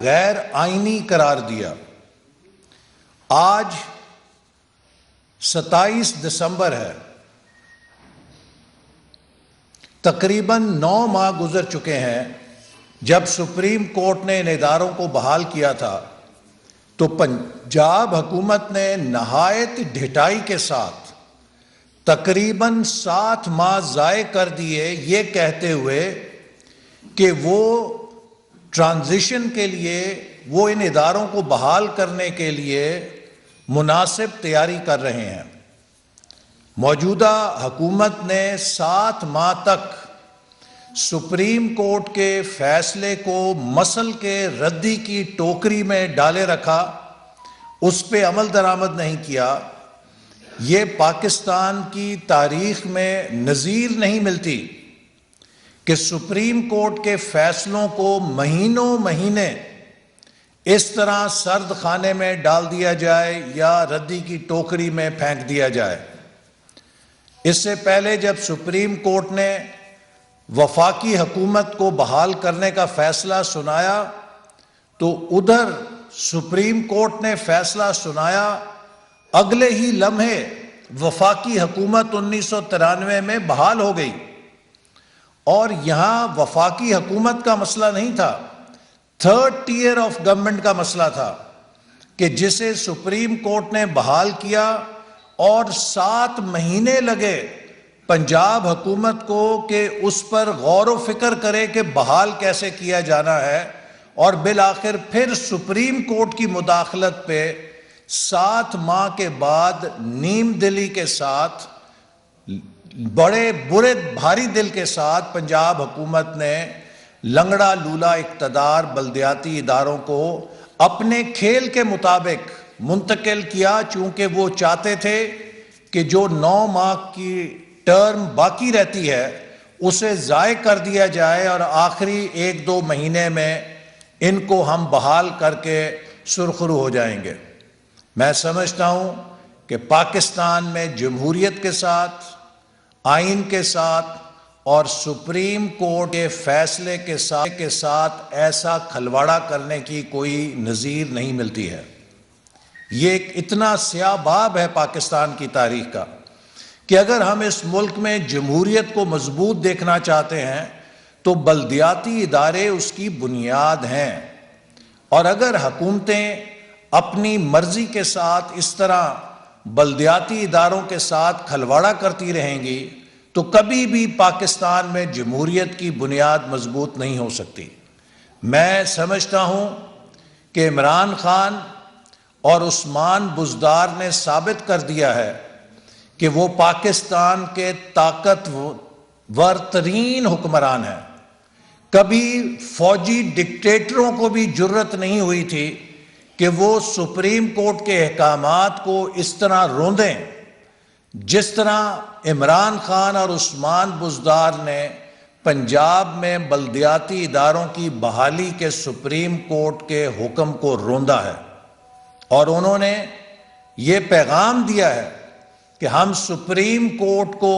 غیر آئینی قرار دیا۔ آج 27 دسمبر ہے، تقریباً 9 ماہ گزر چکے ہیں جب سپریم کورٹ نے ان اداروں کو بحال کیا تھا، تو پنجاب حکومت نے نہایت ڈھٹائی کے ساتھ تقریباً 7 ماہ ضائع کر دیے، یہ کہتے ہوئے کہ وہ ٹرانزیشن کے لیے، وہ ان اداروں کو بحال کرنے کے لیے مناسب تیاری کر رہے ہیں۔ موجودہ حکومت نے 7 ماہ تک سپریم کورٹ کے فیصلے کو مسل کے ردی کی ٹوکری میں ڈالے رکھا، اس پہ عمل درآمد نہیں کیا۔ یہ پاکستان کی تاریخ میں نظیر نہیں ملتی کہ سپریم کورٹ کے فیصلوں کو مہینوں مہینے اس طرح سرد خانے میں ڈال دیا جائے یا ردی کی ٹوکری میں پھینک دیا جائے۔ اس سے پہلے جب سپریم کورٹ نے وفاقی حکومت کو بحال کرنے کا فیصلہ سنایا، تو ادھر سپریم کورٹ نے فیصلہ سنایا، اگلے ہی لمحے وفاقی حکومت 1993 میں بحال ہو گئی۔ اور یہاں وفاقی حکومت کا مسئلہ نہیں تھا، تھرڈ ٹیئر آف گورنمنٹ کا مسئلہ تھا کہ جسے سپریم کورٹ نے بحال کیا، اور 7 مہینے لگے پنجاب حکومت کو کہ اس پر غور و فکر کرے کہ بحال کیسے کیا جانا ہے، اور بالآخر پھر سپریم کورٹ کی مداخلت پہ 7 ماہ کے بعد نیم دلی کے ساتھ، بڑے برے بھاری دل کے ساتھ پنجاب حکومت نے لنگڑا لولا اقتدار بلدیاتی اداروں کو اپنے کھیل کے مطابق منتقل کیا، چونکہ وہ چاہتے تھے کہ جو 9 ماہ کی ٹرم باقی رہتی ہے اسے ضائع کر دیا جائے، اور آخری 1-2 مہینے میں ان کو ہم بحال کر کے سرخرو ہو جائیں گے۔ میں سمجھتا ہوں کہ پاکستان میں جمہوریت کے ساتھ، آئین کے ساتھ اور سپریم کورٹ کے فیصلے کے ساتھ ایسا کھلواڑا کرنے کی کوئی نظیر نہیں ملتی ہے۔ یہ ایک اتنا سیاہ باب ہے پاکستان کی تاریخ کا کہ اگر ہم اس ملک میں جمہوریت کو مضبوط دیکھنا چاہتے ہیں تو بلدیاتی ادارے اس کی بنیاد ہیں، اور اگر حکومتیں اپنی مرضی کے ساتھ اس طرح بلدیاتی اداروں کے ساتھ کھلواڑا کرتی رہیں گی تو کبھی بھی پاکستان میں جمہوریت کی بنیاد مضبوط نہیں ہو سکتی۔ میں سمجھتا ہوں کہ عمران خان اور عثمان بزدار نے ثابت کر دیا ہے کہ وہ پاکستان کے طاقتور ترین حکمران ہیں۔ کبھی فوجی ڈکٹیٹروں کو بھی جرت نہیں ہوئی تھی کہ وہ سپریم کورٹ کے احکامات کو اس طرح روندیں جس طرح عمران خان اور عثمان بزدار نے پنجاب میں بلدیاتی اداروں کی بحالی کے سپریم کورٹ کے حکم کو روندا ہے، اور انہوں نے یہ پیغام دیا ہے کہ ہم سپریم کورٹ کو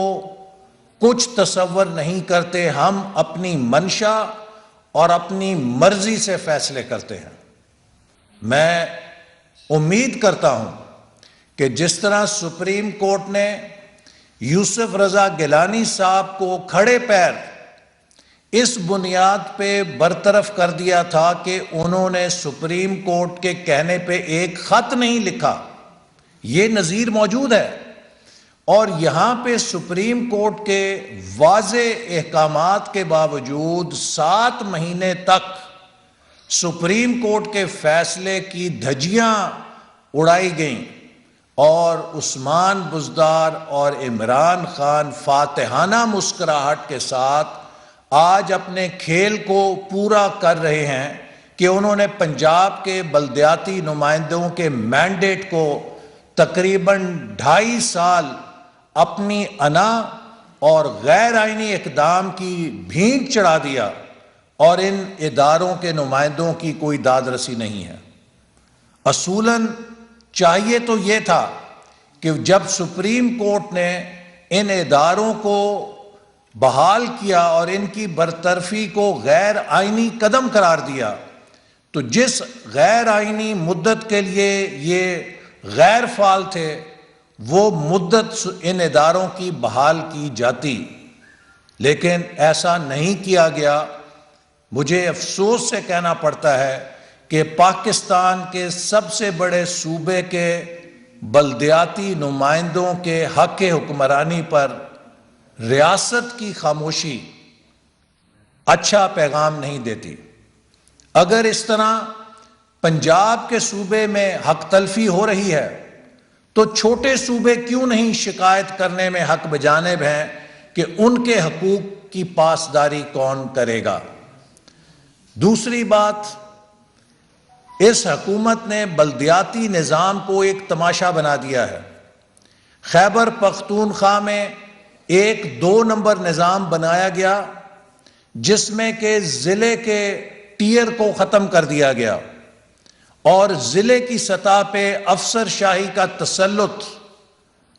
کچھ تصور نہیں کرتے، ہم اپنی منشا اور اپنی مرضی سے فیصلے کرتے ہیں۔ میں امید کرتا ہوں کہ جس طرح سپریم کورٹ نے یوسف رضا گیلانی صاحب کو کھڑے پیر اس بنیاد پہ برطرف کر دیا تھا کہ انہوں نے سپریم کورٹ کے کہنے پہ ایک خط نہیں لکھا، یہ نظیر موجود ہے، اور یہاں پہ سپریم کورٹ کے واضح احکامات کے باوجود 7 مہینے تک سپریم کورٹ کے فیصلے کی دھجیاں اڑائی گئیں، اور عثمان بزدار اور عمران خان فاتحانہ مسکراہٹ کے ساتھ آج اپنے کھیل کو پورا کر رہے ہیں کہ انہوں نے پنجاب کے بلدیاتی نمائندوں کے مینڈیٹ کو تقریباً 2.5 سال اپنی انا اور غیر آئینی اقدام کی بھینٹ چڑھا دیا، اور ان اداروں کے نمائندوں کی کوئی داد رسی نہیں ہے۔ اصولاً چاہیے تو یہ تھا کہ جب سپریم کورٹ نے ان اداروں کو بحال کیا اور ان کی برطرفی کو غیر آئینی قدم قرار دیا، تو جس غیر آئینی مدت کے لیے یہ غیر فعال تھے وہ مدت ان اداروں کی بحال کی جاتی، لیکن ایسا نہیں کیا گیا۔ مجھے افسوس سے کہنا پڑتا ہے کہ پاکستان کے سب سے بڑے صوبے کے بلدیاتی نمائندوں کے حق حکمرانی پر ریاست کی خاموشی اچھا پیغام نہیں دیتی۔ اگر اس طرح پنجاب کے صوبے میں حق تلفی ہو رہی ہے تو چھوٹے صوبے کیوں نہیں شکایت کرنے میں حق بجانب ہیں کہ ان کے حقوق کی پاسداری کون کرے گا؟ دوسری بات، اس حکومت نے بلدیاتی نظام کو ایک تماشا بنا دیا ہے۔ خیبر پختونخوا میں ایک 2 نمبر نظام بنایا گیا جس میں کہ ضلع کے ٹیئر کو ختم کر دیا گیا اور ضلع کی سطح پہ افسر شاہی کا تسلط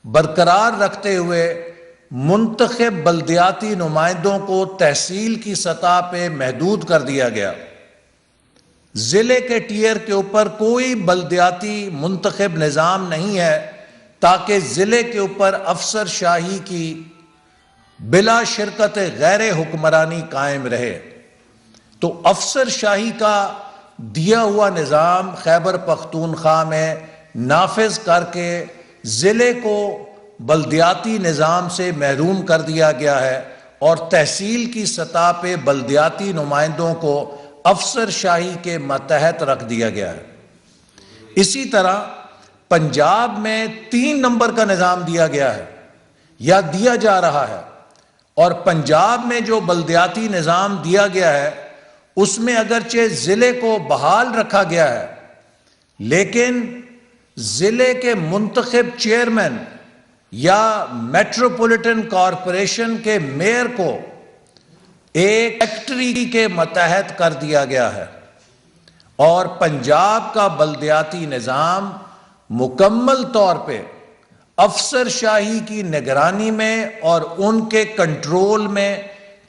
برقرار رکھتے ہوئے منتخب بلدیاتی نمائندوں کو تحصیل کی سطح پہ محدود کر دیا گیا۔ ضلع کے ٹیئر کے اوپر کوئی بلدیاتی منتخب نظام نہیں ہے تاکہ ضلع کے اوپر افسر شاہی کی بلا شرکت غیر حکمرانی قائم رہے۔ تو افسر شاہی کا دیا ہوا نظام خیبر پختونخوا میں نافذ کر کے ضلع کو بلدیاتی نظام سے محروم کر دیا گیا ہے اور تحصیل کی سطح پہ بلدیاتی نمائندوں کو افسر شاہی کے ماتحت رکھ دیا گیا ہے۔ اسی طرح پنجاب میں 3 نمبر کا نظام دیا گیا ہے یا دیا جا رہا ہے، اور پنجاب میں جو بلدیاتی نظام دیا گیا ہے اس میں اگرچہ ضلع کو بحال رکھا گیا ہے لیکن ضلع کے منتخب چیئرمین یا میٹروپولیٹن کارپوریشن کے میئر کو ایک سیکٹری کے ماتحت کر دیا گیا ہے، اور پنجاب کا بلدیاتی نظام مکمل طور پہ افسر شاہی کی نگرانی میں اور ان کے کنٹرول میں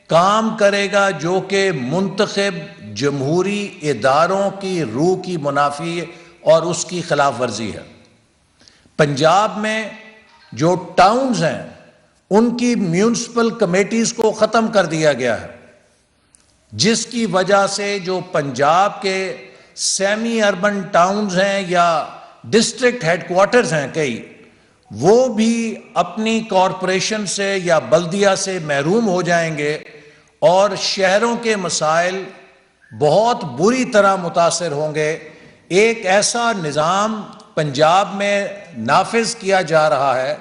کام کرے گا، جو کہ منتخب جمہوری اداروں کی روح کی منافی اور اس کی خلاف ورزی ہے۔ پنجاب میں جو ٹاؤنز ہیں ان کی میونسپل کمیٹیز کو ختم کر دیا گیا ہے، جس کی وجہ سے جو پنجاب کے سیمی اربن ٹاؤنز ہیں یا ڈسٹرکٹ ہیڈ کوارٹرز ہیں کئی، وہ بھی اپنی کارپوریشن سے یا بلدیہ سے محروم ہو جائیں گے اور شہروں کے مسائل بہت بری طرح متاثر ہوں گے۔ ایک ایسا نظام پنجاب میں نافذ کیا جا رہا ہے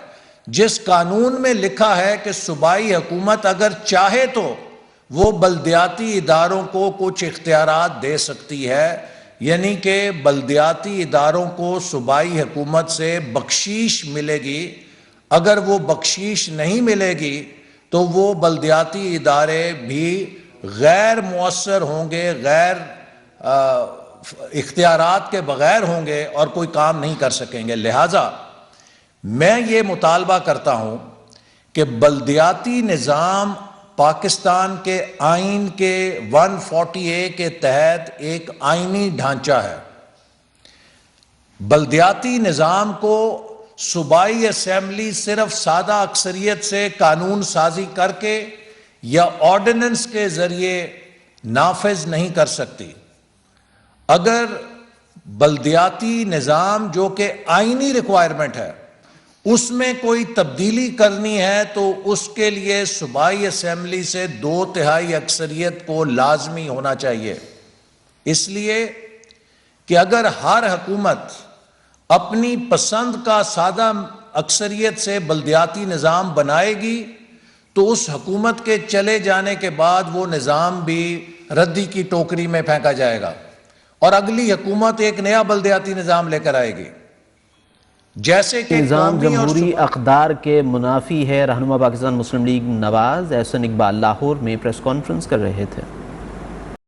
جس قانون میں لکھا ہے کہ صوبائی حکومت اگر چاہے تو وہ بلدیاتی اداروں کو کچھ اختیارات دے سکتی ہے، یعنی کہ بلدیاتی اداروں کو صوبائی حکومت سے بخشش ملے گی۔ اگر وہ بخشش نہیں ملے گی تو وہ بلدیاتی ادارے بھی غیر مؤثر ہوں گے، غیر اختیارات کے بغیر ہوں گے اور کوئی کام نہیں کر سکیں گے۔ لہٰذا میں یہ مطالبہ کرتا ہوں کہ بلدیاتی نظام پاکستان کے آئین کے 140A کے تحت ایک آئینی ڈھانچہ ہے۔ بلدیاتی نظام کو صوبائی اسمبلی صرف سادہ اکثریت سے قانون سازی کر کے یا آرڈیننس کے ذریعے نافذ نہیں کر سکتی۔ اگر بلدیاتی نظام جو کہ آئینی ریکوائرمنٹ ہے اس میں کوئی تبدیلی کرنی ہے تو اس کے لیے صوبائی اسمبلی سے 2/3 اکثریت کو لازمی ہونا چاہیے، اس لیے کہ اگر ہر حکومت اپنی پسند کا سادہ اکثریت سے بلدیاتی نظام بنائے گی تو اس حکومت کے چلے جانے کے بعد وہ نظام بھی ردی کی ٹوکری میں پھینکا جائے گا اور اگلی حکومت ایک نیا بلدیاتی نظام لے کر آئے گی۔ جیسے کہ نظام جمہوری اقدار کے منافی ہے۔ رہنما پاکستان مسلم لیگ نواز احسن اقبال لاہور میں پریس کانفرنس کر رہے تھے۔